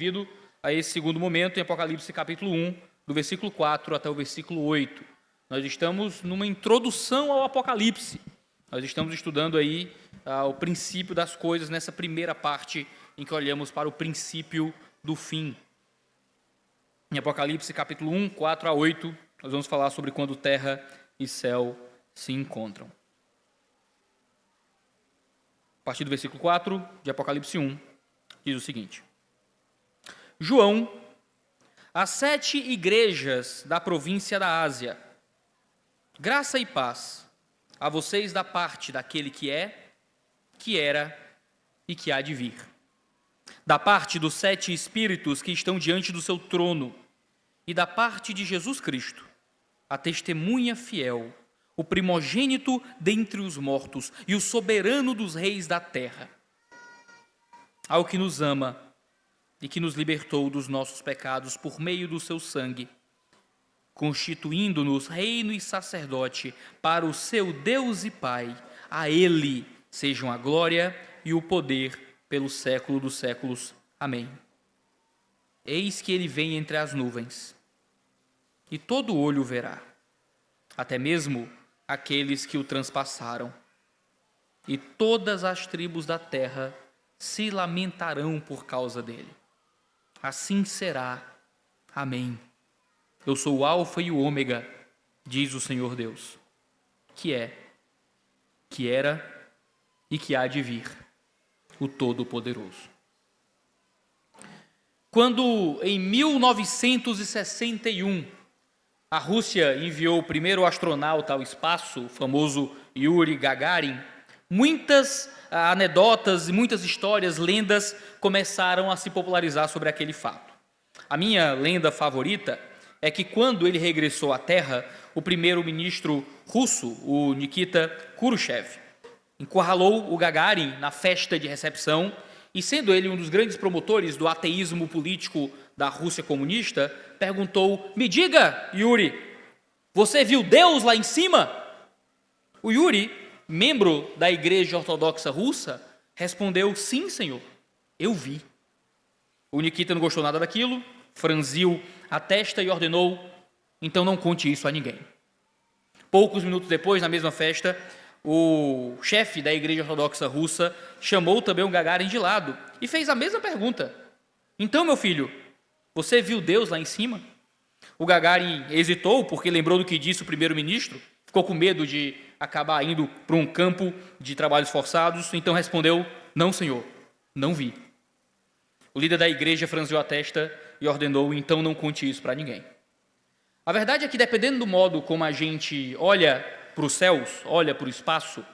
devido a esse segundo momento em Apocalipse capítulo 1, do versículo 4 até o versículo 8. Nós estamos numa introdução ao Apocalipse. Nós estamos estudando aí o princípio das coisas nessa primeira parte em que olhamos para o princípio do fim. Em Apocalipse capítulo 1, 4 a 8, nós vamos falar sobre quando terra e céu se encontram. A partir do versículo 4 de Apocalipse 1, diz o seguinte: João, às 7 igrejas da província da Ásia, graça e paz a vocês da parte daquele que é, que era e que há de vir, da parte dos 7 espíritos que estão diante do seu trono e da parte de Jesus Cristo, a testemunha fiel, o primogênito dentre os mortos e o soberano dos reis da terra, ao que nos ama e que nos libertou dos nossos pecados por meio do seu sangue, constituindo-nos reino e sacerdote para o seu Deus e Pai. A Ele sejam a glória e o poder pelo século dos séculos. Amém. Eis que ele vem entre as nuvens, e todo olho o verá, até mesmo aqueles que o transpassaram, e todas as tribos da terra se lamentarão por causa dele. Assim será. Amém. Eu sou o Alfa e o Ômega, diz o Senhor Deus, que é, que era e que há de vir, o Todo-Poderoso. Quando, em 1961, a Rússia enviou o primeiro astronauta ao espaço, o famoso Yuri Gagarin, muitas anedotas e muitas histórias, lendas, começaram a se popularizar sobre aquele fato. A minha lenda favorita é que quando ele regressou à Terra, o primeiro-ministro russo, o Nikita Khrushchev, encurralou o Gagarin na festa de recepção e, sendo ele um dos grandes promotores do ateísmo político da Rússia comunista, perguntou: "Me diga, Yuri, você viu Deus lá em cima?" O Yuri, membro da Igreja Ortodoxa Russa, respondeu: "Sim, senhor, eu vi." O Nikita não gostou nada daquilo, franziu a testa e ordenou: "Então não conte isso a ninguém." Poucos minutos depois, na mesma festa, o chefe da Igreja Ortodoxa Russa chamou também o Gagarin de lado e fez a mesma pergunta: "Então, meu filho, você viu Deus lá em cima?" O Gagarin hesitou porque lembrou do que disse o primeiro-ministro, ficou com medo de acabar indo para um campo de trabalhos forçados, então respondeu: "Não, senhor, não vi." O líder da igreja franziu a testa e ordenou: "Então não conte isso para ninguém." A verdade é que, dependendo do modo como a gente olha para os céus, olha para o espaço,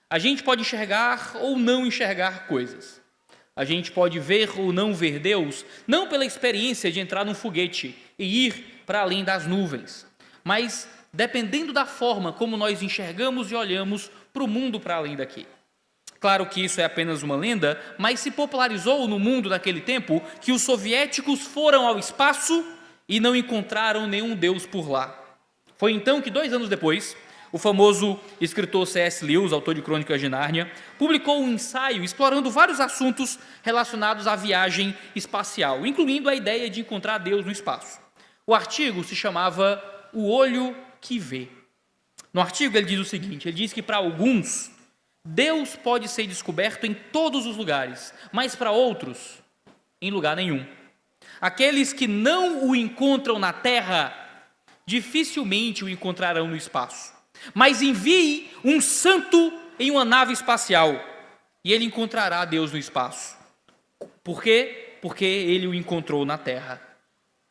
a gente pode enxergar ou não enxergar coisas. A gente pode ver ou não ver Deus, não pela experiência de entrar num foguete e ir para além das nuvens, mas dependendo da forma como nós enxergamos e olhamos para o mundo para além daqui. Claro que isso é apenas uma lenda, mas se popularizou no mundo naquele tempo que os soviéticos foram ao espaço e não encontraram nenhum Deus por lá. Foi então que, 2 anos depois, o famoso escritor C.S. Lewis, autor de Crônicas de Nárnia, publicou um ensaio explorando vários assuntos relacionados à viagem espacial, incluindo a ideia de encontrar Deus no espaço. O artigo se chamava O Olho que Vê. No artigo ele diz o seguinte, ele diz que para alguns, Deus pode ser descoberto em todos os lugares, mas para outros, em lugar nenhum. Aqueles que não o encontram na terra, dificilmente o encontrarão no espaço. Mas envie um santo em uma nave espacial e ele encontrará Deus no espaço. Por quê? Porque ele o encontrou na terra.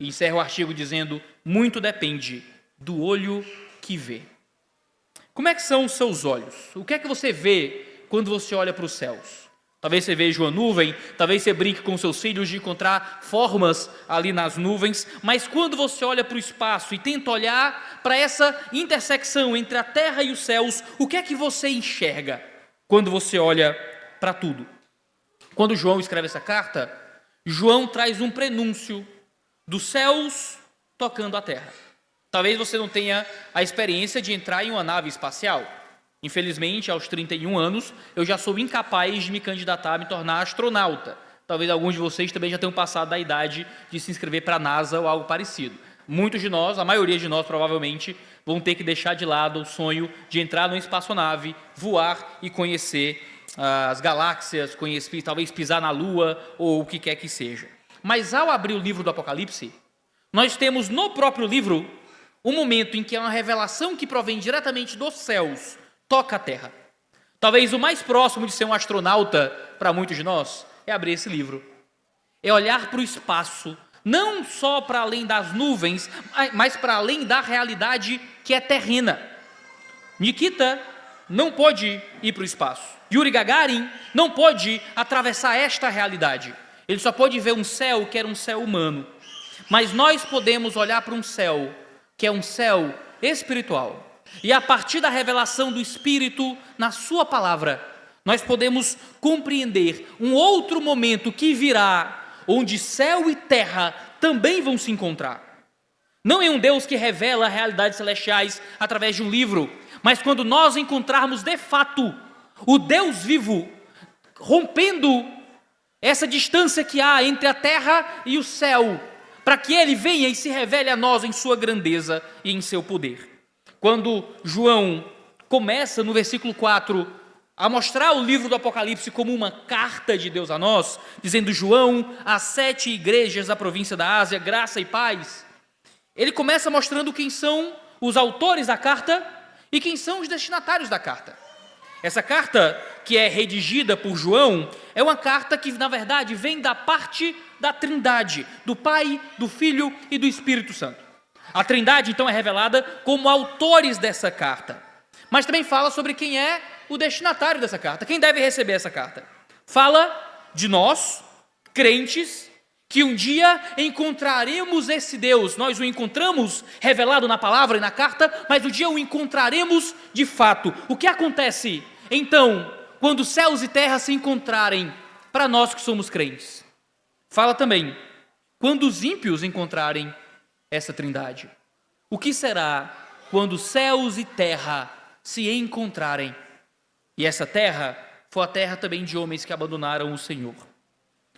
E encerra o artigo dizendo: muito depende do olho que vê. Como é que são os seus olhos? O que é que você vê quando você olha para os céus? Talvez você veja uma nuvem, talvez você brinque com seus filhos de encontrar formas ali nas nuvens, mas quando você olha para o espaço e tenta olhar para essa intersecção entre a terra e os céus, o que é que você enxerga quando você olha para tudo? Quando João escreve essa carta, João traz um prenúncio dos céus tocando a terra. Talvez você não tenha a experiência de entrar em uma nave espacial. Infelizmente, aos 31 anos, eu já sou incapaz de me candidatar a me tornar astronauta. Talvez alguns de vocês também já tenham passado da idade de se inscrever para a NASA ou algo parecido. Muitos de nós, a maioria de nós provavelmente, vão ter que deixar de lado o sonho de entrar numa espaçonave, voar e conhecer as galáxias, conhecer, talvez pisar na Lua ou o que quer que seja. Mas ao abrir o livro do Apocalipse, nós temos no próprio livro um momento em que é uma revelação que provém diretamente dos céus, toca a terra. Talvez o mais próximo de ser um astronauta para muitos de nós é abrir esse livro. É olhar para o espaço, não só para além das nuvens, mas para além da realidade que é terrena. Nikita não pôde ir para o espaço. Yuri Gagarin não pôde atravessar esta realidade. Ele só pôde ver um céu que era um céu humano. Mas nós podemos olhar para um céu que é um céu espiritual. E a partir da revelação do Espírito na sua palavra, nós podemos compreender um outro momento que virá, onde céu e terra também vão se encontrar. Não é um Deus que revela realidades celestiais através de um livro, mas quando nós encontrarmos de fato o Deus vivo, rompendo essa distância que há entre a terra e o céu, para que Ele venha e se revele a nós em sua grandeza e em seu poder. Quando João começa no versículo 4 a mostrar o livro do Apocalipse como uma carta de Deus a nós, dizendo: João, às 7 igrejas da província da Ásia, graça e paz, ele começa mostrando quem são os autores da carta e quem são os destinatários da carta. Essa carta, que é redigida por João, é uma carta que, na verdade, vem da parte da Trindade, do Pai, do Filho e do Espírito Santo. A Trindade, então, é revelada como autores dessa carta. Mas também fala sobre quem é o destinatário dessa carta, quem deve receber essa carta. Fala de nós, crentes, que um dia encontraremos esse Deus. Nós o encontramos revelado na palavra e na carta, mas um dia o encontraremos de fato. O que acontece, então, quando céus e terra se encontrarem, para nós que somos crentes? Fala também, quando os ímpios encontrarem essa trindade. O que será quando céus e terra se encontrarem? E essa terra foi a terra também de homens que abandonaram o Senhor.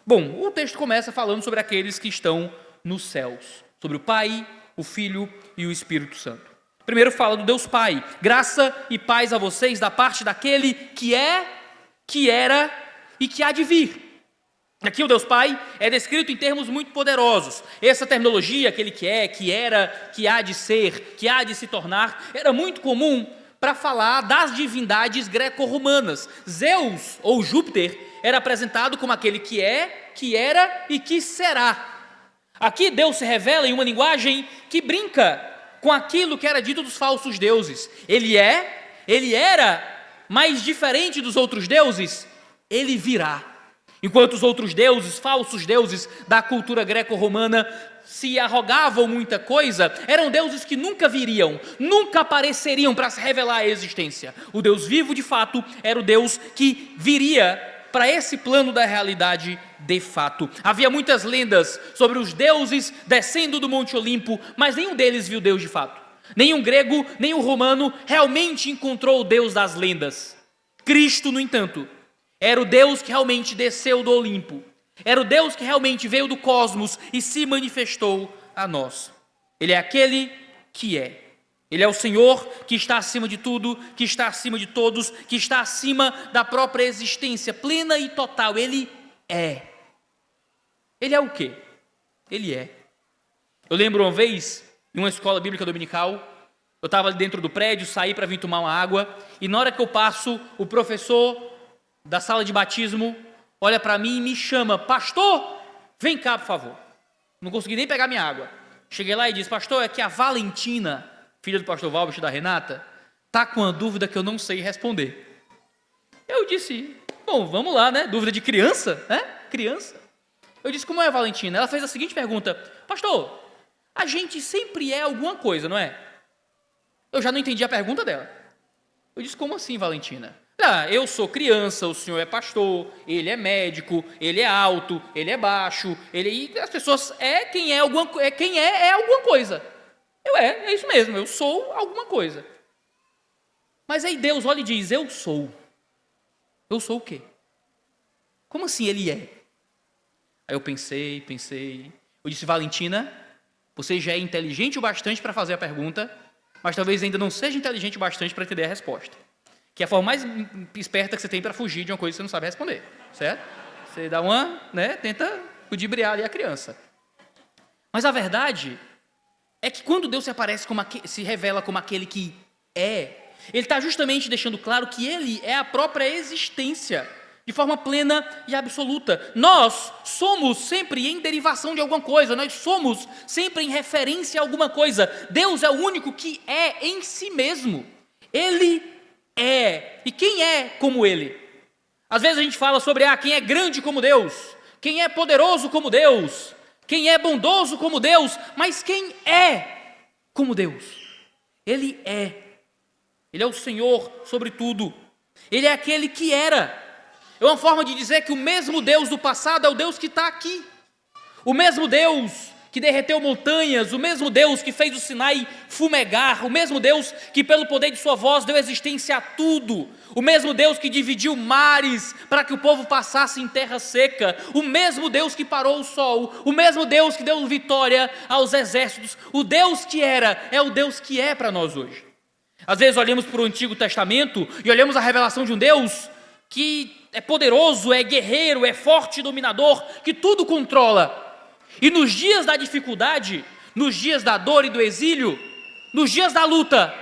Bom, o texto começa falando sobre aqueles que estão nos céus, sobre o Pai, o Filho e o Espírito Santo. Primeiro fala do Deus Pai: graça e paz a vocês da parte daquele que é, que era e que há de vir. Aqui o Deus Pai é descrito em termos muito poderosos. Essa terminologia, aquele que é, que era, que há de ser, que há de se tornar, era muito comum para falar das divindades greco-romanas. Zeus, ou Júpiter, era apresentado como aquele que é, que era e que será. Aqui Deus se revela em uma linguagem que brinca com aquilo que era dito dos falsos deuses. Ele é, ele era, mas diferente dos outros deuses, ele virá. Enquanto os outros deuses, falsos deuses da cultura greco-romana, se arrogavam muita coisa, eram deuses que nunca viriam, nunca apareceriam para se revelar a existência. O Deus vivo, de fato, era o Deus que viria para esse plano da realidade de fato. Havia muitas lendas sobre os deuses descendo do Monte Olimpo, mas nenhum deles viu Deus de fato. Nenhum grego, nenhum romano realmente encontrou o Deus das lendas. Cristo, no entanto, era o Deus que realmente desceu do Olimpo. Era o Deus que realmente veio do cosmos e se manifestou a nós. Ele é aquele que é. Ele é o Senhor que está acima de tudo, que está acima de todos, que está acima da própria existência plena e total. Ele é. Ele é o quê? Ele é. Eu lembro uma vez, em uma escola bíblica dominical, eu estava ali dentro do prédio, saí para vir tomar uma água, e na hora que eu passo, o professor da sala de batismo olha para mim e me chama: pastor, vem cá, por favor. Não consegui nem pegar minha água. Cheguei lá e disse: pastor, é que a Valentina, filha do pastor Valbert e da Renata, está com uma dúvida que eu não sei responder. Eu disse: bom, vamos lá, né? Dúvida de criança, né? Criança. Eu disse: como é, Valentina? Ela fez a seguinte pergunta: pastor, a gente sempre é alguma coisa, não é? Eu já não entendi a pergunta dela. Eu disse: como assim, Valentina? Eu sou criança, o senhor é pastor, ele é médico, ele é alto, ele é baixo, e as pessoas quem é alguma coisa. É isso mesmo, eu sou alguma coisa. Mas aí Deus olha e diz: eu sou. Eu sou o quê? Como assim ele é? Aí eu pensei. Eu disse: Valentina, você já é inteligente o bastante para fazer a pergunta, mas talvez ainda não seja inteligente o bastante para entender a resposta. Que é a forma mais esperta que você tem para fugir de uma coisa que você não sabe responder, certo? Você dá uma, tenta ludibriar ali a criança. Mas a verdade é que quando Deus se revela como aquele que é, Ele está justamente deixando claro que Ele é a própria existência, de forma plena e absoluta. Nós somos sempre em derivação de alguma coisa, nós somos sempre em referência a alguma coisa. Deus é o único que é em si mesmo. Ele é. E quem é como Ele? Às vezes a gente fala sobre quem é grande como Deus, quem é poderoso como Deus, quem é bondoso como Deus, mas quem é como Deus? Ele é. Ele é o Senhor sobre tudo. Ele é aquele que era. É uma forma de dizer que o mesmo Deus do passado é o Deus que está aqui. O mesmo Deus que derreteu montanhas, o mesmo Deus que fez o Sinai fumegar, o mesmo Deus que pelo poder de sua voz deu existência a tudo, o mesmo Deus que dividiu mares para que o povo passasse em terra seca, o mesmo Deus que parou o sol, o mesmo Deus que deu vitória aos exércitos, o Deus que era é o Deus que é para nós hoje. Às vezes olhamos para o Antigo Testamento e olhamos a revelação de um Deus que é poderoso, é guerreiro, é forte, dominador, que tudo controla. E nos dias da dificuldade, nos dias da dor e do exílio, nos dias da luta,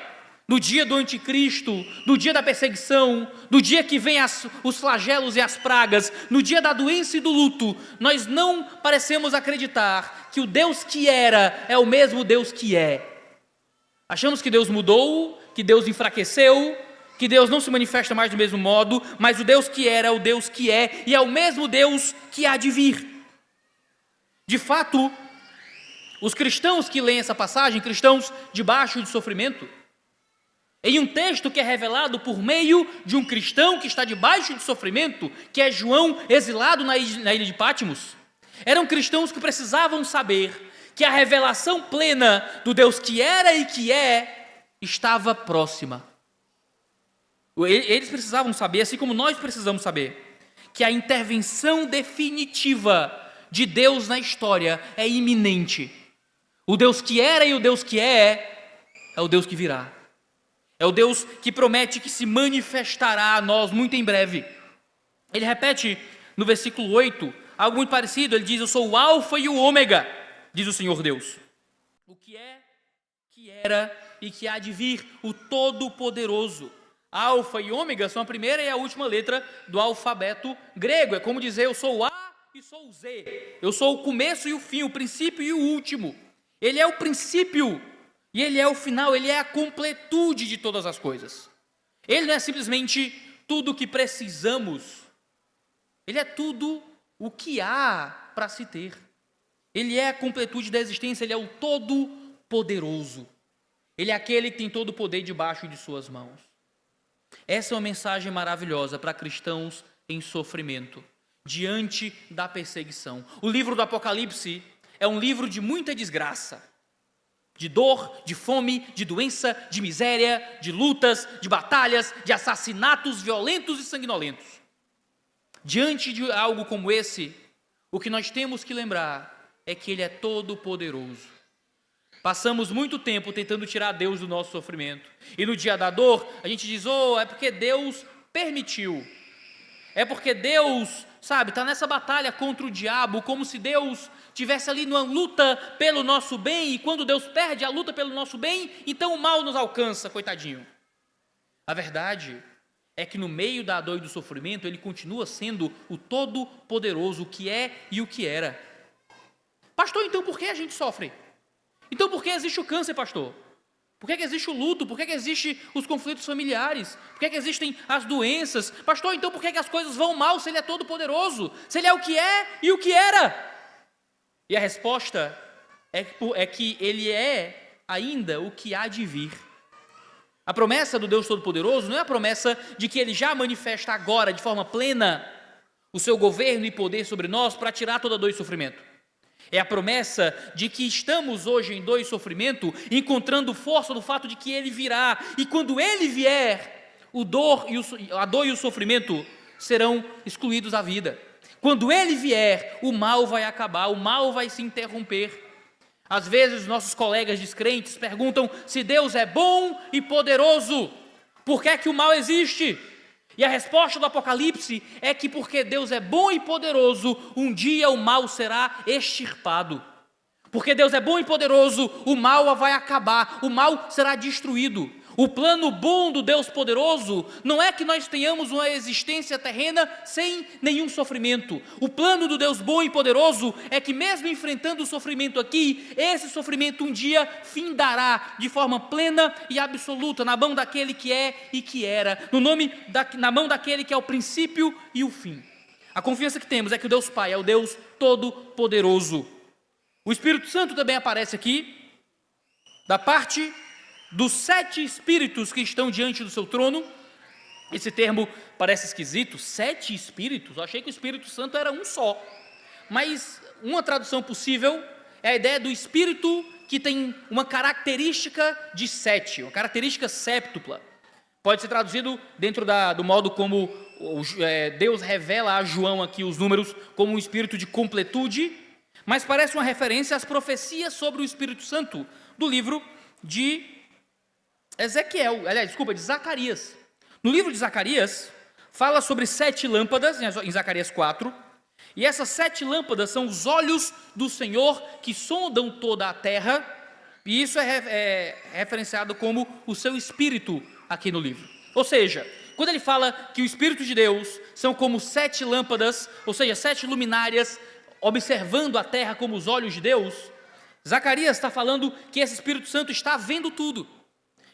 no dia do anticristo, no dia da perseguição, no dia que vem os flagelos e as pragas, no dia da doença e do luto, nós não parecemos acreditar que o Deus que era é o mesmo Deus que é. Achamos que Deus mudou, que Deus enfraqueceu, que Deus não se manifesta mais do mesmo modo, mas o Deus que era é o Deus que é, e é o mesmo Deus que há de vir. De fato, os cristãos que leem essa passagem, cristãos debaixo de sofrimento, em um texto que é revelado por meio de um cristão que está debaixo de sofrimento, que é João, exilado na ilha de Patmos, eram cristãos que precisavam saber que a revelação plena do Deus que era e que é, estava próxima. Eles precisavam saber, assim como nós precisamos saber, que a intervenção definitiva de Deus na história é iminente. O Deus que era e o Deus que é o Deus que virá. É o Deus que promete que se manifestará a nós muito em breve. Ele repete no versículo 8, algo muito parecido, ele diz: eu sou o alfa e o ômega, diz o Senhor Deus. O que é, que era e que há de vir, o Todo-Poderoso. Alfa e ômega são a primeira e a última letra do alfabeto grego. É como dizer: eu sou o A e sou o Z. Eu sou o começo e o fim, o princípio e o último. Ele é o princípio e ele é o final, ele é a completude de todas as coisas. Ele não é simplesmente tudo o que precisamos, ele é tudo o que há para se ter. Ele é a completude da existência, ele é o Todo-Poderoso. Ele é aquele que tem todo o poder debaixo de suas mãos. Essa é uma mensagem maravilhosa para cristãos em sofrimento, diante da perseguição. O livro do Apocalipse é um livro de muita desgraça, de dor, de fome, de doença, de miséria, de lutas, de batalhas, de assassinatos violentos e sanguinolentos. Diante de algo como esse, o que nós temos que lembrar é que Ele é todo-poderoso. Passamos muito tempo tentando tirar Deus do nosso sofrimento. E no dia da dor, a gente diz: é porque Deus permitiu. É porque Deus, está nessa batalha contra o diabo, como se Deus estivesse ali numa luta pelo nosso bem, e quando Deus perde a luta pelo nosso bem, então o mal nos alcança, coitadinho. A verdade é que no meio da dor e do sofrimento, Ele continua sendo o Todo-Poderoso, o que é e o que era. Pastor, então por que a gente sofre? Então por que existe o câncer, pastor? Por que existe o luto? Por que existem os conflitos familiares? Por que existem as doenças? Pastor, então por que as coisas vão mal se Ele é todo poderoso? Se Ele é o que é e o que era? E a resposta é que Ele é ainda o que há de vir. A promessa do Deus Todo-Poderoso não é a promessa de que Ele já manifesta agora, de forma plena, o seu governo e poder sobre nós para tirar toda dor e sofrimento. É a promessa de que estamos hoje em dor e sofrimento, encontrando força no fato de que Ele virá. E quando Ele vier, a dor e o sofrimento serão excluídos da vida. Quando ele vier, o mal vai acabar, o mal vai se interromper. Às vezes, nossos colegas descrentes perguntam se Deus é bom e poderoso, por que é que o mal existe? E a resposta do Apocalipse é que porque Deus é bom e poderoso, um dia o mal será extirpado. Porque Deus é bom e poderoso, o mal vai acabar, o mal será destruído. O plano bom do Deus poderoso não é que nós tenhamos uma existência terrena sem nenhum sofrimento. O plano do Deus bom e poderoso é que mesmo enfrentando o sofrimento aqui, esse sofrimento um dia findará de forma plena e absoluta na mão daquele que é e que era, na mão daquele que é o princípio e o fim. A confiança que temos é que o Deus Pai é o Deus todo-poderoso. O Espírito Santo também aparece aqui, da parte dos 7 espíritos que estão diante do seu trono. Esse termo parece esquisito, 7 espíritos, eu achei que o Espírito Santo era um só. Mas uma tradução possível é a ideia do espírito que tem uma característica de 7, uma característica séptupla. Pode ser traduzido dentro do modo como Deus revela a João aqui os números como um espírito de completude, mas parece uma referência às profecias sobre o Espírito Santo do livro de de Zacarias. No livro de Zacarias, fala sobre 7 lâmpadas, em Zacarias 4, e essas 7 lâmpadas são os olhos do Senhor que sondam toda a terra, e isso é referenciado como o seu Espírito aqui no livro. Ou seja, quando ele fala que o Espírito de Deus são como 7 lâmpadas, ou seja, 7 luminárias, observando a terra como os olhos de Deus, Zacarias está falando que esse Espírito Santo está vendo tudo,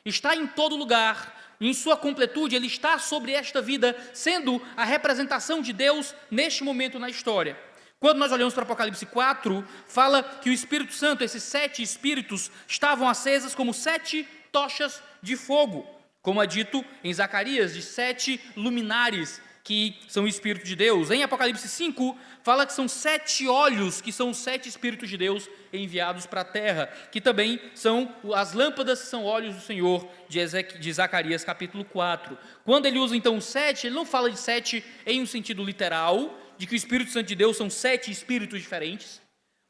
está em todo lugar, em sua completude, ele está sobre esta vida, sendo a representação de Deus neste momento na história. Quando nós olhamos para Apocalipse 4, fala que o Espírito Santo, esses 7 espíritos, estavam acesas como 7 tochas de fogo, como é dito em Zacarias, de 7 luminares, que são o Espírito de Deus. Em Apocalipse 5, fala que são 7 olhos, que são os 7 Espíritos de Deus enviados para a terra, que também são as lâmpadas, são olhos do Senhor, de Zacarias capítulo 4. Quando ele usa então o 7, ele não fala de 7 em um sentido literal, de que o Espírito Santo de Deus são 7 espíritos diferentes,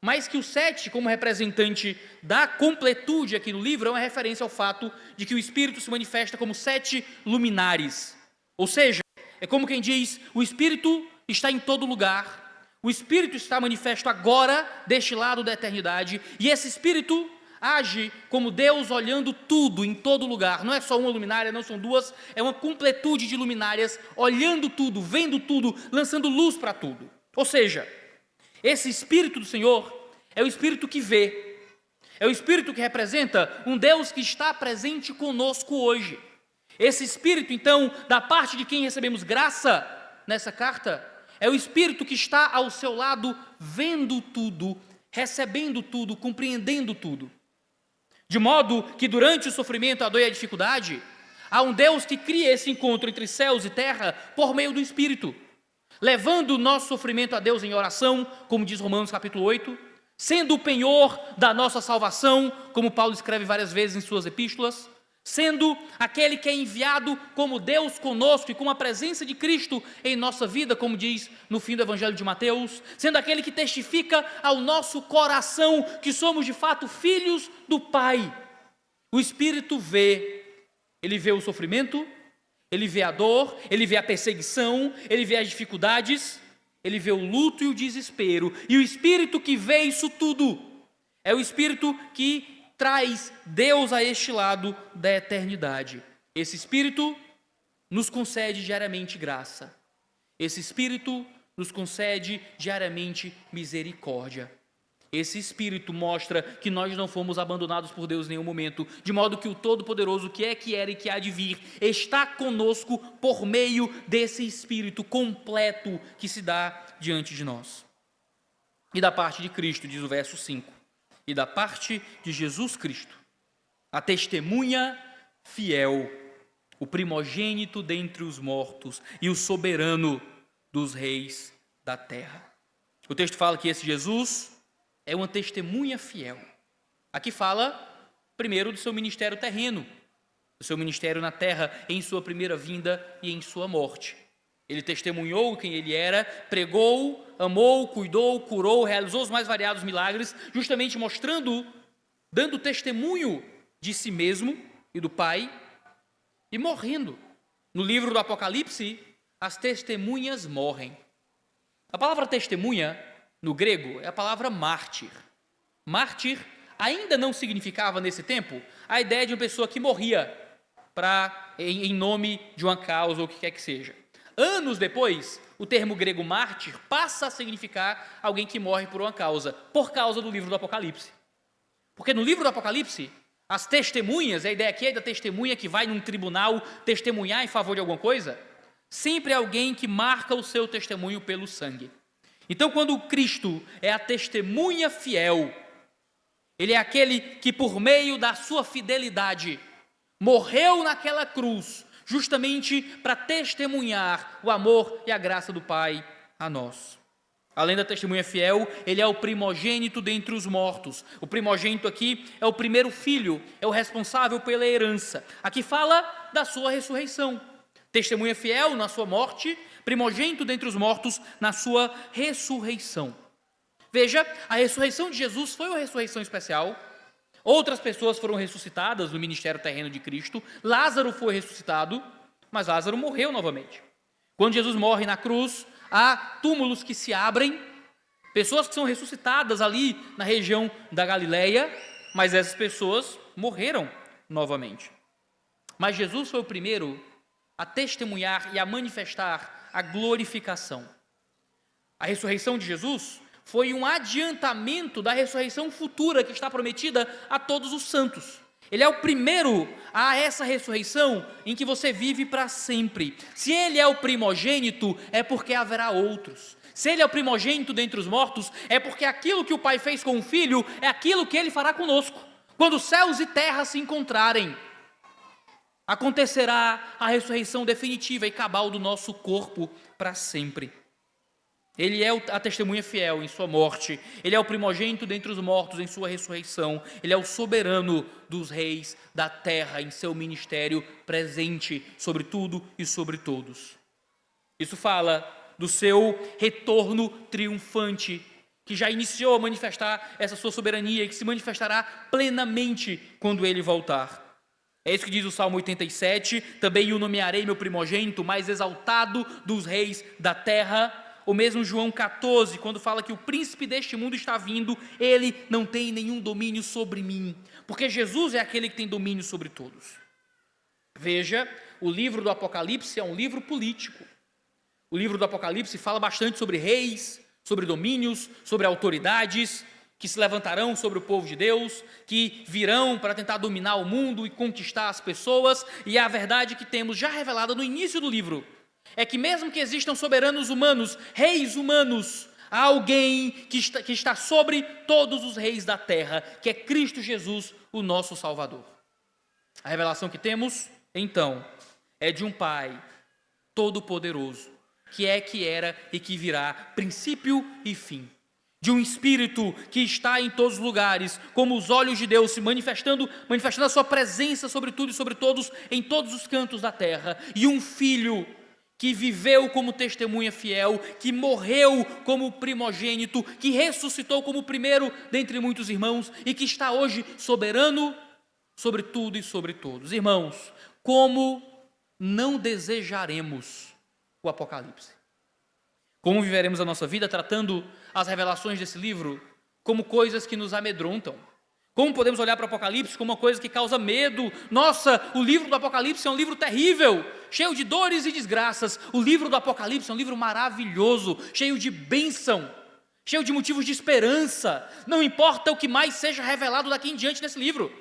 mas que o 7, como representante da completude aqui no livro, é uma referência ao fato de que o Espírito se manifesta como 7 luminares, ou seja, é como quem diz, o Espírito está em todo lugar, o Espírito está manifesto agora, deste lado da eternidade, e esse Espírito age como Deus olhando tudo, em todo lugar. Não é só uma luminária, não são duas, é uma completude de luminárias, olhando tudo, vendo tudo, lançando luz para tudo. Ou seja, esse Espírito do Senhor é o Espírito que vê, é o Espírito que representa um Deus que está presente conosco hoje. Esse Espírito, então, da parte de quem recebemos graça nessa carta, é o Espírito que está ao seu lado, vendo tudo, recebendo tudo, compreendendo tudo. De modo que durante o sofrimento, a dor e a dificuldade, há um Deus que cria esse encontro entre céus e terra por meio do Espírito, levando o nosso sofrimento a Deus em oração, como diz Romanos capítulo 8, sendo o penhor da nossa salvação, como Paulo escreve várias vezes em suas epístolas, sendo aquele que é enviado como Deus conosco e com a presença de Cristo em nossa vida, como diz no fim do Evangelho de Mateus, sendo aquele que testifica ao nosso coração que somos de fato filhos do Pai. O Espírito vê, ele vê o sofrimento, ele vê a dor, ele vê a perseguição, ele vê as dificuldades, ele vê o luto e o desespero, e o Espírito que vê isso tudo, é o Espírito que traz Deus a este lado da eternidade. Esse Espírito nos concede diariamente graça. Esse Espírito nos concede diariamente misericórdia. Esse Espírito mostra que nós não fomos abandonados por Deus em nenhum momento, de modo que o Todo-Poderoso, que é, que era e que há de vir, está conosco por meio desse Espírito completo que se dá diante de nós. E da parte de Cristo, diz o verso 5, e da parte de Jesus Cristo, a testemunha fiel, o primogênito dentre os mortos e o soberano dos reis da terra. O texto fala que esse Jesus é uma testemunha fiel. Aqui fala, primeiro, do seu ministério terreno, do seu ministério na terra, em sua primeira vinda e em sua morte. Ele testemunhou quem ele era, pregou, amou, cuidou, curou, realizou os mais variados milagres, justamente mostrando, dando testemunho de si mesmo e do Pai, e morrendo. No livro do Apocalipse, as testemunhas morrem. A palavra testemunha, no grego, é a palavra mártir. Mártir ainda não significava, nesse tempo, a ideia de uma pessoa que morria em nome de uma causa ou o que quer que seja. Anos depois, o termo grego mártir passa a significar alguém que morre por uma causa, por causa do livro do Apocalipse. Porque no livro do Apocalipse, as testemunhas, a ideia aqui é da testemunha que vai num tribunal testemunhar em favor de alguma coisa, sempre é alguém que marca o seu testemunho pelo sangue. Então, quando Cristo é a testemunha fiel, ele é aquele que, por meio da sua fidelidade, morreu naquela cruz, justamente para testemunhar o amor e a graça do Pai a nós. Além da testemunha fiel, ele é o primogênito dentre os mortos. O primogênito aqui é o primeiro filho, é o responsável pela herança. Aqui fala da sua ressurreição. Testemunha fiel na sua morte, primogênito dentre os mortos na sua ressurreição. Veja, a ressurreição de Jesus foi uma ressurreição especial. Outras pessoas foram ressuscitadas no ministério terreno de Cristo. Lázaro foi ressuscitado, mas Lázaro morreu novamente. Quando Jesus morre na cruz, há túmulos que se abrem, pessoas que são ressuscitadas ali na região da Galileia, mas essas pessoas morreram novamente. Mas Jesus foi o primeiro a testemunhar e a manifestar a glorificação. A ressurreição de Jesus foi um adiantamento da ressurreição futura que está prometida a todos os santos. Ele é o primeiro a essa ressurreição em que você vive para sempre. Se ele é o primogênito, é porque haverá outros. Se ele é o primogênito dentre os mortos, é porque aquilo que o Pai fez com o Filho é aquilo que ele fará conosco. Quando céus e terra se encontrarem, acontecerá a ressurreição definitiva e cabal do nosso corpo para sempre. Ele é a testemunha fiel em sua morte, ele é o primogênito dentre os mortos em sua ressurreição, ele é o soberano dos reis da terra em seu ministério presente sobre tudo e sobre todos. Isso fala do seu retorno triunfante, que já iniciou a manifestar essa sua soberania e que se manifestará plenamente quando ele voltar. É isso que diz o Salmo 87, também o nomearei meu primogênito, mais exaltado dos reis da terra. Ou mesmo João 14, quando fala que o príncipe deste mundo está vindo, ele não tem nenhum domínio sobre mim, porque Jesus é aquele que tem domínio sobre todos. Veja, o livro do Apocalipse é um livro político. O livro do Apocalipse fala bastante sobre reis, sobre domínios, sobre autoridades que se levantarão sobre o povo de Deus, que virão para tentar dominar o mundo e conquistar as pessoas, e a verdade que temos já revelada no início do livro é que mesmo que existam soberanos humanos, reis humanos, há alguém que está sobre todos os reis da terra, que é Cristo Jesus, o nosso Salvador. A revelação que temos, então, é de um Pai todo-poderoso, que é, que era e que virá, princípio e fim. De um Espírito que está em todos os lugares, como os olhos de Deus, se manifestando a sua presença sobre tudo e sobre todos, em todos os cantos da terra. E um Filho que viveu como testemunha fiel, que morreu como primogênito, que ressuscitou como primeiro dentre muitos irmãos e que está hoje soberano sobre tudo e sobre todos. Irmãos, como não desejaremos o Apocalipse? Como viveremos a nossa vida tratando as revelações desse livro como coisas que nos amedrontam? Como podemos olhar para o Apocalipse como uma coisa que causa medo? Nossa, o livro do Apocalipse é um livro terrível, cheio de dores e desgraças. O livro do Apocalipse é um livro maravilhoso, cheio de bênção, cheio de motivos de esperança. Não importa o que mais seja revelado daqui em diante nesse livro.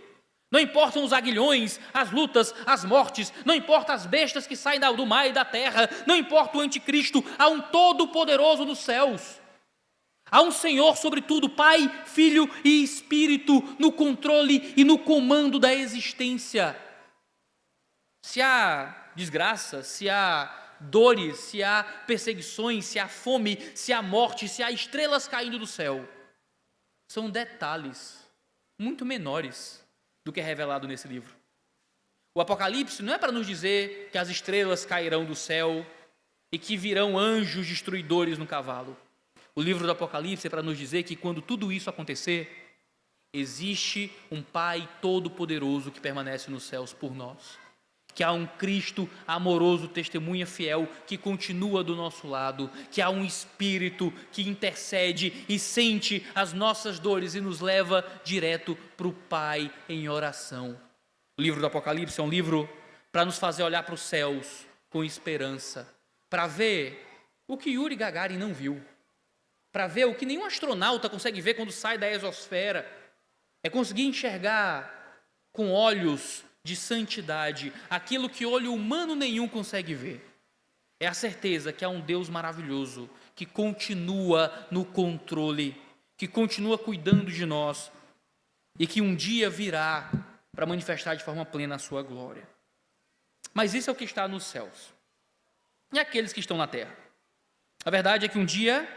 Não importam os aguilhões, as lutas, as mortes, não importa as bestas que saem do mar e da terra, não importa o anticristo, há um todo-poderoso nos céus. Há um Senhor sobre tudo, Pai, Filho e Espírito, no controle e no comando da existência. Se há desgraça, se há dores, se há perseguições, se há fome, se há morte, se há estrelas caindo do céu, são detalhes muito menores do que é revelado nesse livro. O Apocalipse não é para nos dizer que as estrelas cairão do céu, e que virão anjos destruidores no cavalo. O livro do Apocalipse é para nos dizer que quando tudo isso acontecer, existe um Pai todo-poderoso que permanece nos céus por nós. Que há um Cristo amoroso, testemunha fiel, que continua do nosso lado, que há um Espírito que intercede e sente as nossas dores e nos leva direto para o Pai em oração. O livro do Apocalipse é um livro para nos fazer olhar para os céus com esperança, para ver o que Yuri Gagarin não viu, para ver o que nenhum astronauta consegue ver quando sai da exosfera, é conseguir enxergar com olhos de santidade aquilo que olho humano nenhum consegue ver. É a certeza que há um Deus maravilhoso que continua no controle, que continua cuidando de nós e que um dia virá para manifestar de forma plena a sua glória. Mas isso é o que está nos céus. E aqueles que estão na terra? A verdade é que um dia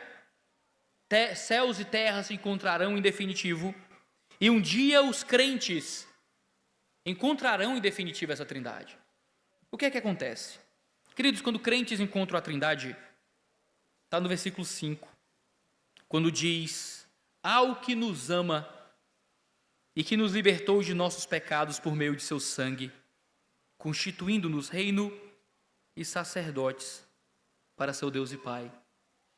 céus e terra se encontrarão em definitivo, e um dia os crentes encontrarão em definitivo essa trindade. O que é que acontece? Queridos, quando crentes encontram a trindade, está no versículo 5, quando diz: ao que nos ama e que nos libertou de nossos pecados por meio de seu sangue, constituindo-nos reino e sacerdotes para seu Deus e Pai.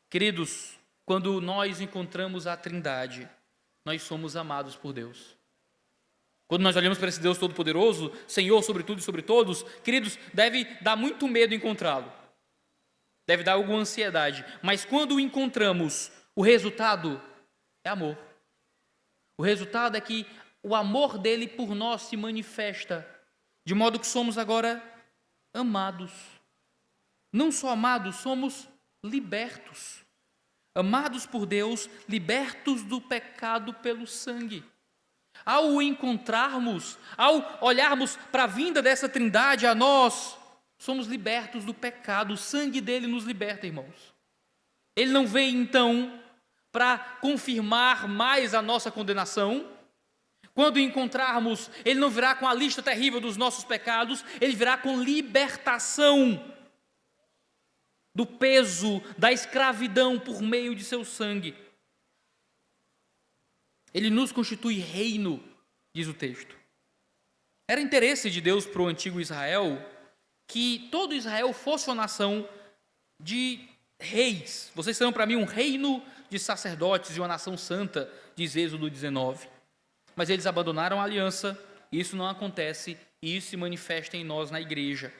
Queridos, quando nós encontramos a trindade, nós somos amados por Deus. Quando nós olhamos para esse Deus Todo-Poderoso, Senhor sobre tudo e sobre todos, queridos, deve dar muito medo encontrá-lo. Deve dar alguma ansiedade. Mas quando o encontramos, o resultado é amor. O resultado é que o amor dele por nós se manifesta, de modo que somos agora amados. Não só amados, somos libertos. Amados por Deus, libertos do pecado pelo sangue. Ao o encontrarmos, ao olharmos para a vinda dessa trindade a nós, somos libertos do pecado. O sangue dele nos liberta, irmãos. Ele não vem então para confirmar mais a nossa condenação. Quando o encontrarmos, ele não virá com a lista terrível dos nossos pecados, ele virá com libertação do peso da escravidão por meio de seu sangue. Ele nos constitui reino, diz o texto. Era interesse de Deus para o antigo Israel que todo Israel fosse uma nação de reis. Vocês serão para mim um reino de sacerdotes e uma nação santa, diz Êxodo 19. Mas eles abandonaram a aliança, isso não acontece, e isso se manifesta em nós na igreja.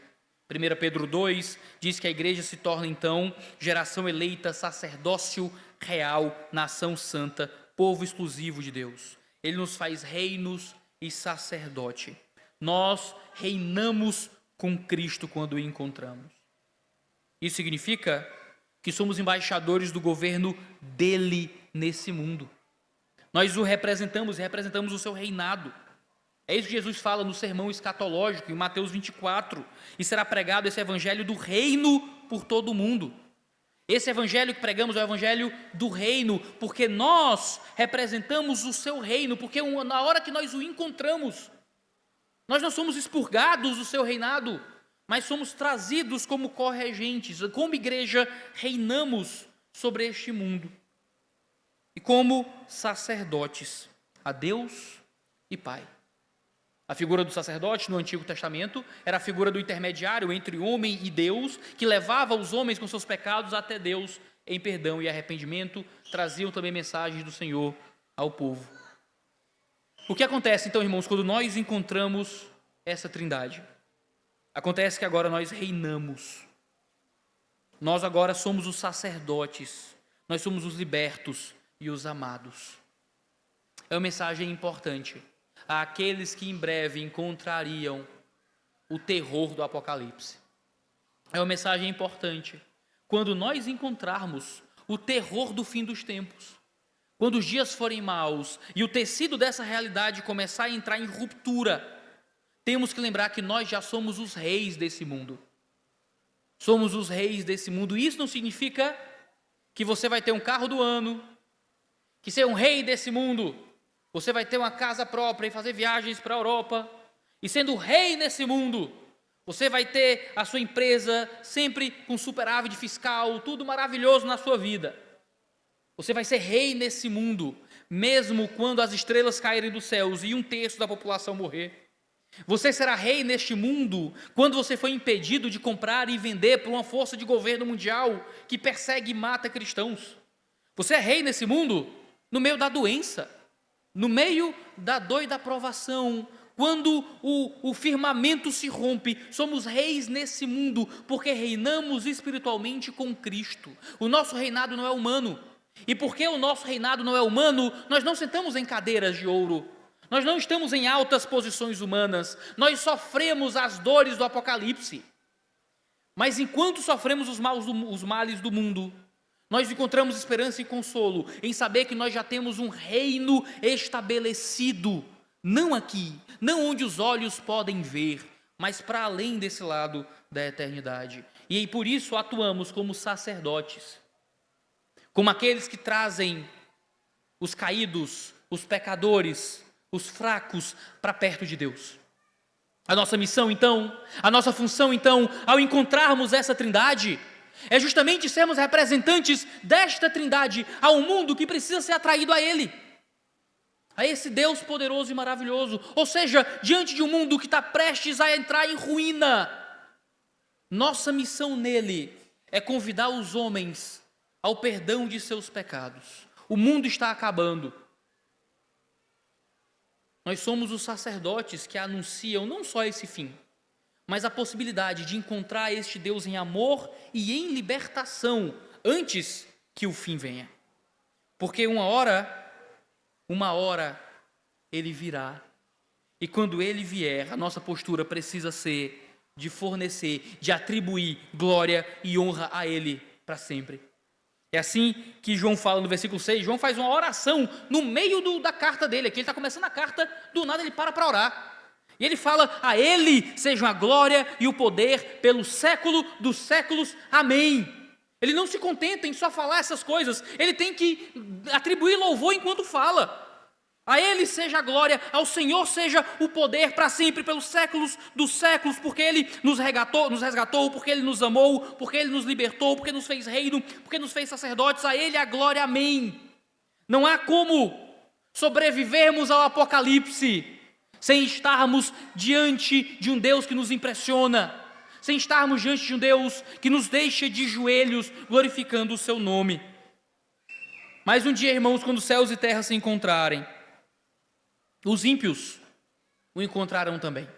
1 Pedro 2 diz que a igreja se torna então geração eleita, sacerdócio real, nação santa, povo exclusivo de Deus. Ele nos faz reinos e sacerdote. Nós reinamos com Cristo quando o encontramos. Isso significa que somos embaixadores do governo dele nesse mundo. Nós o representamos e representamos o seu reinado. É isso que Jesus fala no sermão escatológico, em Mateus 24. E será pregado esse evangelho do reino por todo o mundo. Esse evangelho que pregamos é o evangelho do reino, porque nós representamos o seu reino, porque na hora que nós o encontramos, nós não somos expurgados do seu reinado, mas somos trazidos como corregentes, como igreja reinamos sobre este mundo. E como sacerdotes a Deus e Pai. A figura do sacerdote no Antigo Testamento era a figura do intermediário entre o homem e Deus, que levava os homens com seus pecados até Deus em perdão e arrependimento, traziam também mensagens do Senhor ao povo. O que acontece então, irmãos, quando nós encontramos essa trindade? Acontece que agora nós reinamos. Nós agora somos os sacerdotes, nós somos os libertos e os amados. É uma mensagem importante àqueles que em breve encontrariam o terror do Apocalipse. É uma mensagem importante quando nós encontrarmos o terror do fim dos tempos, quando os dias forem maus e o tecido dessa realidade começar a entrar em ruptura, temos que lembrar que nós já somos os reis desse mundo. Somos os reis desse mundo. Isso não significa que você vai ter um carro do ano, que ser um rei desse mundo, você vai ter uma casa própria e fazer viagens para a Europa. E sendo rei nesse mundo, Você vai ter a sua empresa sempre com superávit fiscal, tudo maravilhoso na sua vida. Você vai ser rei nesse mundo, mesmo quando as estrelas caírem dos céus e 1/3 da população morrer. Você será rei neste mundo quando você foi impedido de comprar e vender por uma força de governo mundial que persegue e mata cristãos. Você é rei nesse mundo no meio da doença, no meio da dor e da provação. Quando o firmamento se rompe, somos reis nesse mundo porque reinamos espiritualmente com Cristo. O nosso reinado não é humano. E porque o nosso reinado não é humano, nós não sentamos em cadeiras de ouro. Nós não estamos em altas posições humanas. Nós sofremos as dores do Apocalipse. Mas enquanto sofremos os males do mundo, nós encontramos esperança e consolo em saber que nós já temos um reino estabelecido. Não aqui, não onde os olhos podem ver, mas para além desse lado da eternidade. E aí por isso atuamos como sacerdotes, como aqueles que trazem os caídos, os pecadores, os fracos para perto de Deus. A nossa missão então, a nossa função então, ao encontrarmos essa trindade, é justamente sermos representantes desta trindade ao mundo que precisa ser atraído a Ele, a esse Deus poderoso e maravilhoso. Ou seja, diante de um mundo que está prestes a entrar em ruína, nossa missão nele é convidar os homens ao perdão de seus pecados. O mundo está acabando. Nós somos os sacerdotes que anunciam não só esse fim, mas a possibilidade de encontrar este Deus em amor e em libertação antes que o fim venha. Porque uma hora ele virá. E quando ele vier, a nossa postura precisa ser de fornecer, de atribuir glória e honra a ele para sempre. É assim que João fala no versículo 6, João faz uma oração no meio da carta dele, aqui ele está começando a carta, do nada ele para orar. E ele fala, a ele sejam a glória e o poder pelo século dos séculos, amém. Ele não se contenta em só falar essas coisas, ele tem que atribuir louvor enquanto fala. A ele seja a glória, ao Senhor seja o poder para sempre, pelos séculos dos séculos, porque ele nos resgatou, porque ele nos amou, porque ele nos libertou, porque nos fez reino, porque nos fez sacerdotes, a ele a glória, amém. Não há como sobrevivermos ao Apocalipse sem estarmos diante de um Deus que nos impressiona, sem estarmos diante de um Deus que nos deixa de joelhos glorificando o seu nome. Mas um dia, irmãos, quando céus e terra se encontrarem, os ímpios o encontrarão também.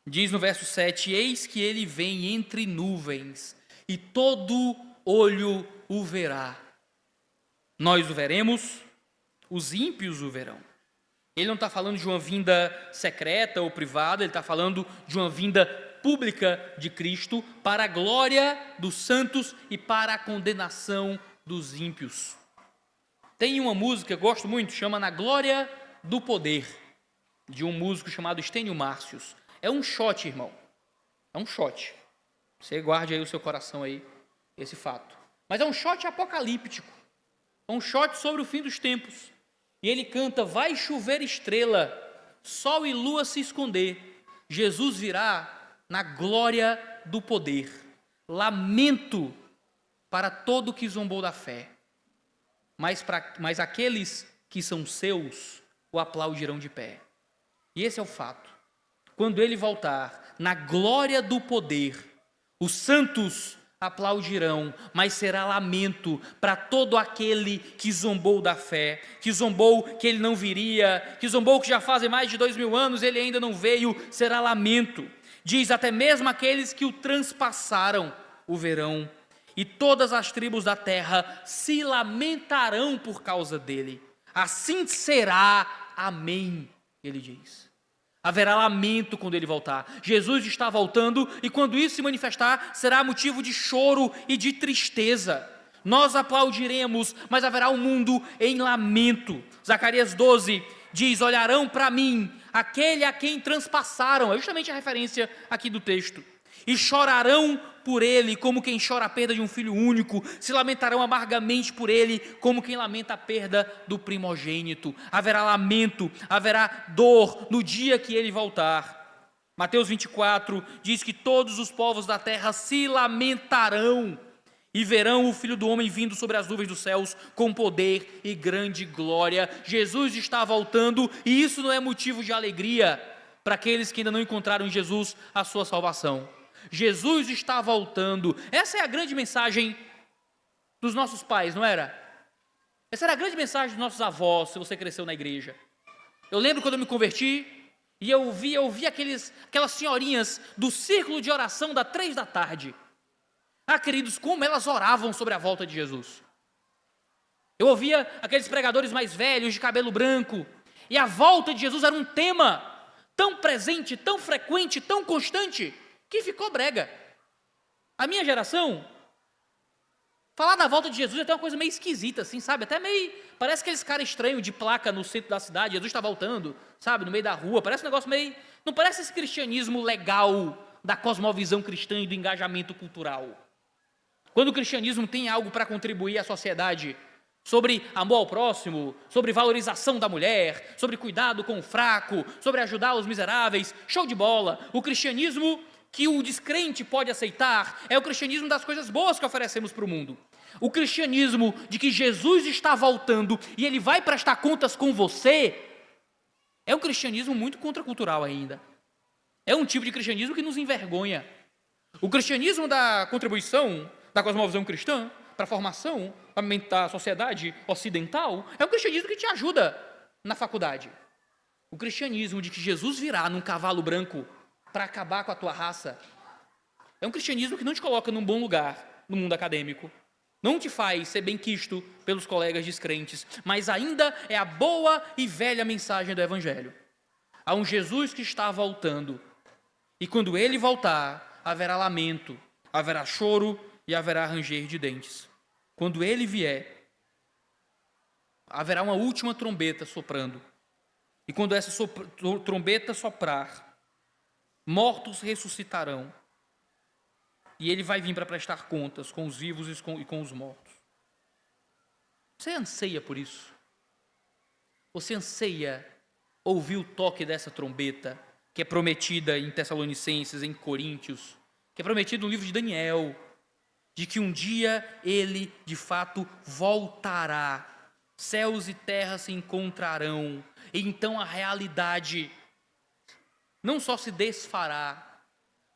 Diz no verso 7, eis que ele vem entre nuvens, e todo olho o verá. Nós o veremos, os ímpios o verão. Ele não está falando de uma vinda secreta ou privada, ele está falando de uma vinda pública de Cristo para a glória dos santos e para a condenação dos ímpios. Tem uma música que eu gosto muito, chama Na Glória do Poder, de um músico chamado Estênio Márcios. É um shot, irmão. É um shot. Você guarde aí o seu coração aí, esse fato. Mas é um shot apocalíptico. É um shot sobre o fim dos tempos. E ele canta, vai chover estrela, sol e lua se esconder. Jesus virá na glória do poder. Lamento para todo que zombou da fé. Mas aqueles que são seus o aplaudirão de pé. E esse é o fato. Quando ele voltar, na glória do poder, os santos aplaudirão, mas será lamento para todo aquele que zombou da fé, que zombou que ele não viria, que zombou que já fazem mais de 2000 anos, ele ainda não veio, será lamento. Diz, até mesmo aqueles que o transpassaram o verão, e todas as tribos da terra se lamentarão por causa dele. Assim será, amém, ele diz. Haverá lamento quando ele voltar. Jesus está voltando e quando isso se manifestar, será motivo de choro e de tristeza. Nós aplaudiremos, mas haverá um mundo em lamento. Zacarias 12 diz, olharão para mim, aquele a quem transpassaram. É justamente a referência aqui do texto. E chorarão por ele, como quem chora a perda de um filho único, se lamentarão amargamente por ele, como quem lamenta a perda do primogênito. Haverá lamento, haverá dor no dia que ele voltar. Mateus 24 diz que todos os povos da terra se lamentarão e verão o Filho do Homem vindo sobre as nuvens dos céus com poder e grande glória. Jesus está voltando e isso não é motivo de alegria para aqueles que ainda não encontraram em Jesus a sua salvação. Jesus está voltando. Essa é a grande mensagem dos nossos pais, não era? Essa era a grande mensagem dos nossos avós, se você cresceu na igreja. Eu lembro quando eu me converti e eu vi aquelas senhorinhas do círculo de oração das 3 da tarde. Ah, queridos, como elas oravam sobre a volta de Jesus. Eu ouvia aqueles pregadores mais velhos, de cabelo branco, e a volta de Jesus era um tema tão presente, tão frequente, tão constante, que ficou brega. A minha geração, falar da volta de Jesus é até uma coisa meio esquisita, assim, sabe? Até meio, parece aqueles caras estranhos de placa no centro da cidade, Jesus está voltando, sabe? No meio da rua, parece um negócio meio, não parece esse cristianismo legal da cosmovisão cristã e do engajamento cultural. Quando o cristianismo tem algo para contribuir à sociedade, sobre amor ao próximo, sobre valorização da mulher, sobre cuidado com o fraco, sobre ajudar os miseráveis, show de bola. O cristianismo que o descrente pode aceitar é o cristianismo das coisas boas que oferecemos para o mundo. O cristianismo de que Jesus está voltando e ele vai prestar contas com você é um cristianismo muito contracultural ainda. É um tipo de cristianismo que nos envergonha. O cristianismo da contribuição da cosmovisão cristã para a formação da sociedade ocidental é um cristianismo que te ajuda na faculdade. O cristianismo de que Jesus virá num cavalo branco para acabar com a tua raça é um cristianismo que não te coloca num bom lugar no mundo acadêmico, não te faz ser bem-quisto pelos colegas descrentes, mas ainda é a boa e velha mensagem do Evangelho. Há um Jesus que está voltando, e quando ele voltar, haverá lamento, haverá choro e haverá ranger de dentes. Quando ele vier, haverá uma última trombeta soprando. E quando essa trombeta soprar, mortos ressuscitarão. E ele vai vir para prestar contas com os vivos e com os mortos. Você anseia por isso? Você anseia ouvir o toque dessa trombeta, que é prometida em Tessalonicenses, em Coríntios, que é prometida no livro de Daniel, de que um dia ele, de fato, voltará, céus e terra se encontrarão, e então a realidade não só se desfará,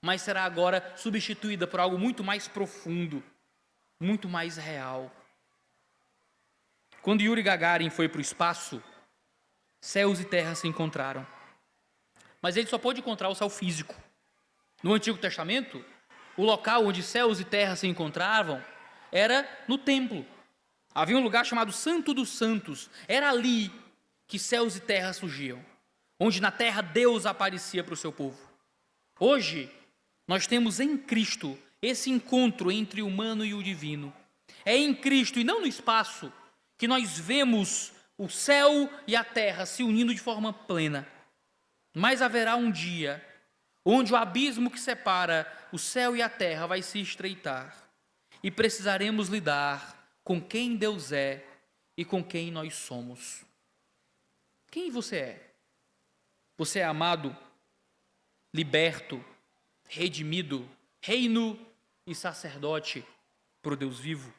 mas será agora substituída por algo muito mais profundo, muito mais real. Quando Yuri Gagarin foi para o espaço, céus e terra se encontraram, mas ele só pôde encontrar o céu físico. No Antigo Testamento, o local onde céus e terra se encontravam era no templo. Havia um lugar chamado Santo dos Santos. Era ali que céus e terra surgiam, onde na terra Deus aparecia para o seu povo. Hoje, nós temos em Cristo esse encontro entre o humano e o divino. É em Cristo e não no espaço que nós vemos o céu e a terra se unindo de forma plena. Mas haverá um dia onde o abismo que separa o céu e a terra vai se estreitar, e precisaremos lidar com quem Deus é e com quem nós somos. Quem você é? Você é amado, liberto, redimido, reino e sacerdote para o Deus vivo?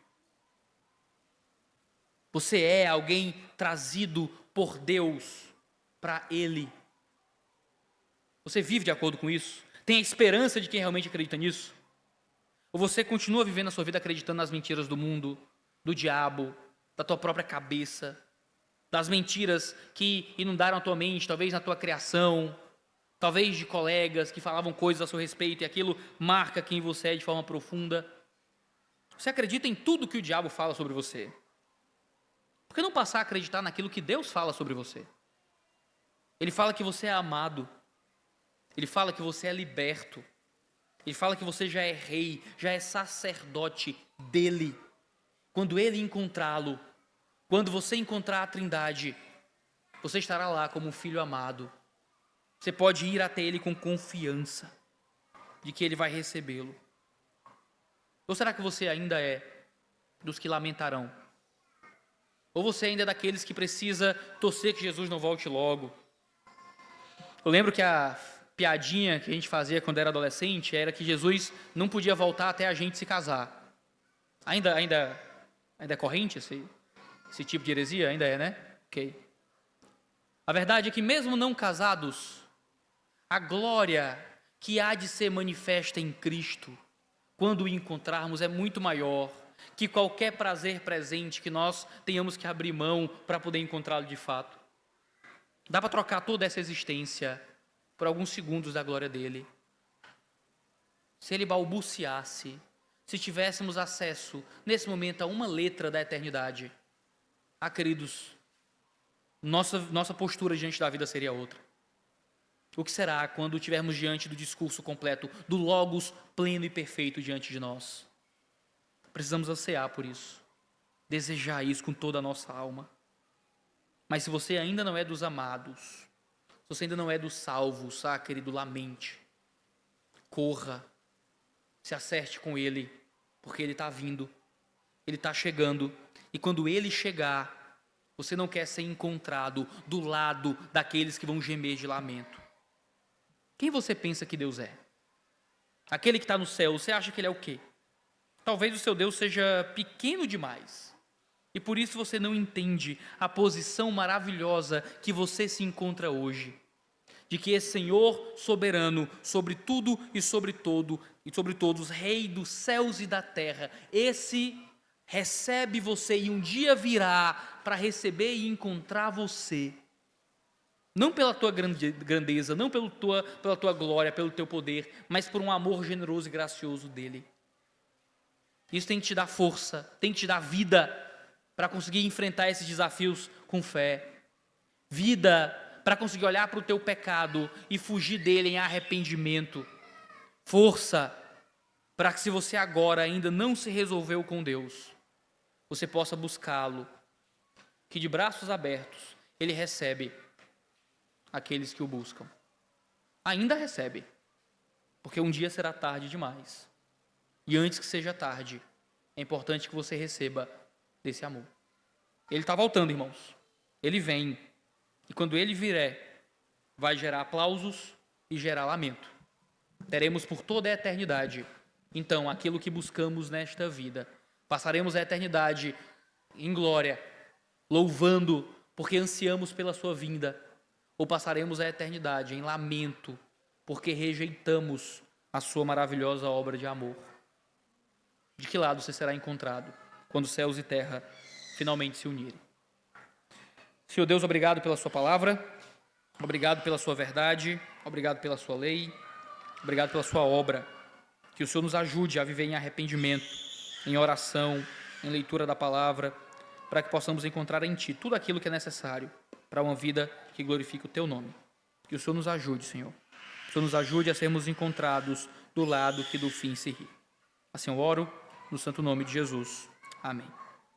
Você é alguém trazido por Deus para Ele? Você vive de acordo com isso? Tem a esperança de quem realmente acredita nisso? Ou você continua vivendo a sua vida acreditando nas mentiras do mundo, do diabo, da tua própria cabeça, das mentiras que inundaram a tua mente, talvez na tua criação, talvez de colegas que falavam coisas a seu respeito e aquilo marca quem você é de forma profunda? Você acredita em tudo que o diabo fala sobre você? Por que não passar a acreditar naquilo que Deus fala sobre você? Ele fala que você é amado. Ele fala que você é liberto. Ele fala que você já é rei, já é sacerdote dele. Quando ele encontrá-lo, quando você encontrar a Trindade, você estará lá como um filho amado. Você pode ir até ele com confiança de que ele vai recebê-lo. Ou será que você ainda é dos que lamentarão? Ou você ainda é daqueles que precisa torcer que Jesus não volte logo? Eu lembro que há piadinha que a gente fazia quando era adolescente era que Jesus não podia voltar até a gente se casar. Ainda é corrente esse tipo de heresia? Ainda é, né? Ok. A verdade é que mesmo não casados, a glória que há de ser manifesta em Cristo, quando o encontrarmos, é muito maior que qualquer prazer presente que nós tenhamos que abrir mão para poder encontrá-lo de fato. Dá para trocar toda essa existência por alguns segundos da glória dele. Se ele balbuciasse, se tivéssemos acesso nesse momento a uma letra da eternidade, queridos, nossa postura diante da vida seria outra. O que será quando estivermos diante do discurso completo, do Logos pleno e perfeito diante de nós? Precisamos ansiar por isso, desejar isso com toda a nossa alma. Mas se você ainda não é dos amados, se você ainda não é dos salvos, querido, lamente, corra, se acerte com Ele, porque Ele está vindo, Ele está chegando, e quando Ele chegar, você não quer ser encontrado do lado daqueles que vão gemer de lamento. Quem você pensa que Deus é? Aquele que está no céu, você acha que Ele é o quê? Talvez o seu Deus seja pequeno demais, e por isso você não entende a posição maravilhosa que você se encontra hoje, de que esse Senhor soberano sobre tudo e sobre todos, Rei dos céus e da terra, esse recebe você e um dia virá para receber e encontrar você, não pela tua grandeza, não pela tua glória, pelo teu poder, mas por um amor generoso e gracioso dele. Isso tem que te dar força, tem que te dar vida para conseguir enfrentar esses desafios com fé. Vida para conseguir olhar para o teu pecado e fugir dele em arrependimento. Força para que, se você agora ainda não se resolveu com Deus, você possa buscá-lo, que de braços abertos ele recebe aqueles que o buscam. Ainda recebe, porque um dia será tarde demais. E antes que seja tarde, é importante que você receba desse amor. Ele está voltando, irmãos. Ele vem. E quando ele vier, vai gerar aplausos e gerar lamento. Teremos por toda a eternidade, então, aquilo que buscamos nesta vida. Passaremos a eternidade em glória, louvando, porque ansiamos pela sua vinda. Ou passaremos a eternidade em lamento, porque rejeitamos a sua maravilhosa obra de amor. De que lado você será encontrado quando céus e terra finalmente se unirem? Senhor Deus, obrigado pela sua palavra, obrigado pela sua verdade, obrigado pela sua lei, obrigado pela sua obra. Que o Senhor nos ajude a viver em arrependimento, em oração, em leitura da palavra, para que possamos encontrar em Ti tudo aquilo que é necessário para uma vida que glorifique o Teu nome. Que o Senhor nos ajude, Senhor. Que o Senhor nos ajude a sermos encontrados do lado que do fim se ri. Assim eu oro, no santo nome de Jesus. Amém.